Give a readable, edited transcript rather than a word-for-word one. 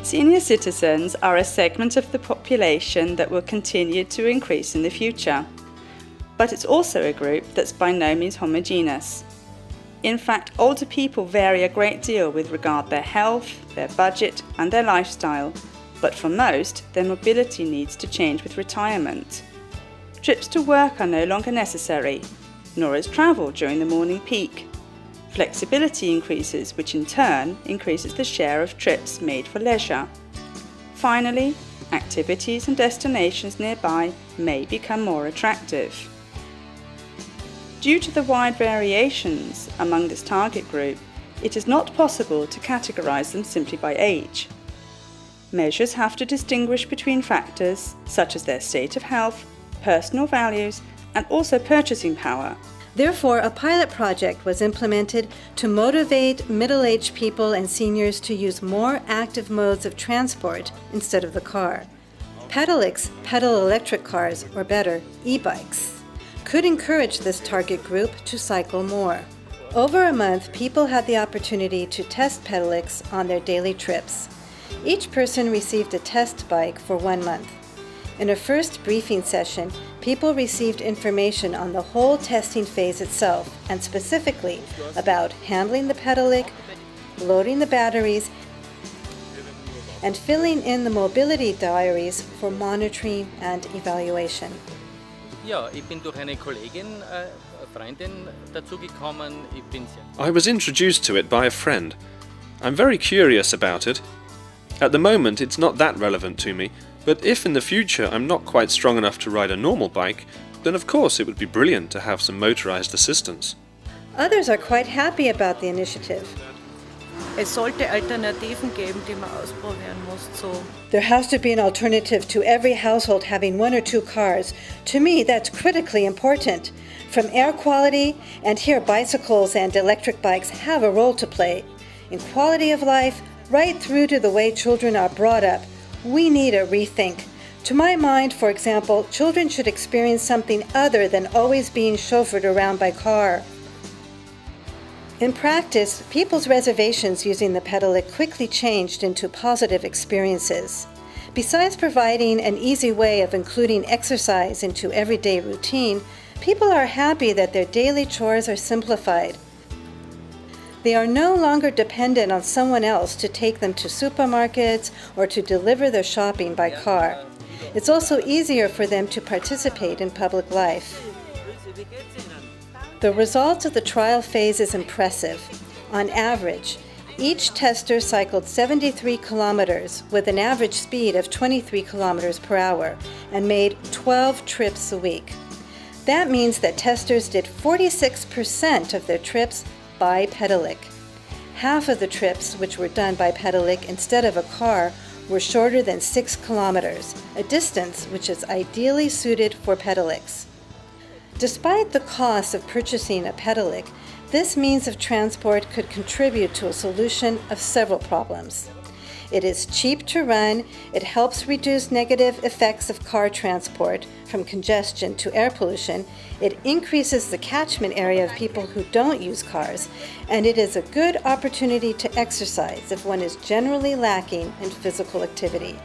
Senior citizens are a segment of the population that will continue to increase in the future. But it's also a group that's by no means homogeneous. In fact, older people vary a great deal with regard to their health, their budget and their lifestyle, but for most, their mobility needs to change with retirement. Trips to work are no longer necessary, nor is travel during the morning peak. Flexibility increases, which in turn increases the share of trips made for leisure. Finally, activities and destinations nearby may become more attractive. Due to the wide variations among this target group, it is not possible to categorize them simply by age. Measures have to distinguish between factors such as their state of health, personal values, and also purchasing power. Therefore, a pilot project was implemented to motivate middle-aged people and seniors to use more active modes of transport instead of the car. Pedelec's pedal electric cars, or better, e-bikes, could encourage this target group to cycle more. Over a month, people had the opportunity to test Pedelecs on their daily trips. Each person received a test bike for 1 month. In a first briefing session, people received information on the whole testing phase itself, and specifically about handling the Pedelec, loading the batteries, and filling in the mobility diaries for monitoring and evaluation. Ja, ich bin durch eine Kollegin, Freundin dazugekommen. I was introduced to it by a friend. I'm very curious about it. At the moment, it's not that relevant to me, but if in the future I'm not quite strong enough to ride a normal bike, then of course it would be brilliant to have some motorized assistance. Others are quite happy about the initiative. Es sollte Alternativen geben, die man ausprobieren muss. There has to be an alternative to every household having 1 or 2 cars. To me, that's critically important. From air quality, and here bicycles and electric bikes have a role to play, in quality of life, right through to the way children are brought up, we need a rethink. To my mind, for example, children should experience something other than always being chauffeured around by car. In practice, people's reservations using the Pedelec quickly changed into positive experiences. Besides providing an easy way of including exercise into everyday routine, people are happy that their daily chores are simplified. They are no longer dependent on someone else to take them to supermarkets or to deliver their shopping by car. It's also easier for them to participate in public life. The results of the trial phase is impressive. On average, each tester cycled 73 kilometers with an average speed of 23 kilometers per hour and made 12 trips a week. That means that testers did 46% of their trips by Pedelec. Half of the trips which were done by Pedelec instead of a car were shorter than 6 kilometers, a distance which is ideally suited for Pedelecs. Despite the cost of purchasing a Pedelec, this means of transport could contribute to a solution of several problems. It is cheap to run, it helps reduce negative effects of car transport, from congestion to air pollution, it increases the catchment area of people who don't use cars, and it is a good opportunity to exercise if one is generally lacking in physical activity.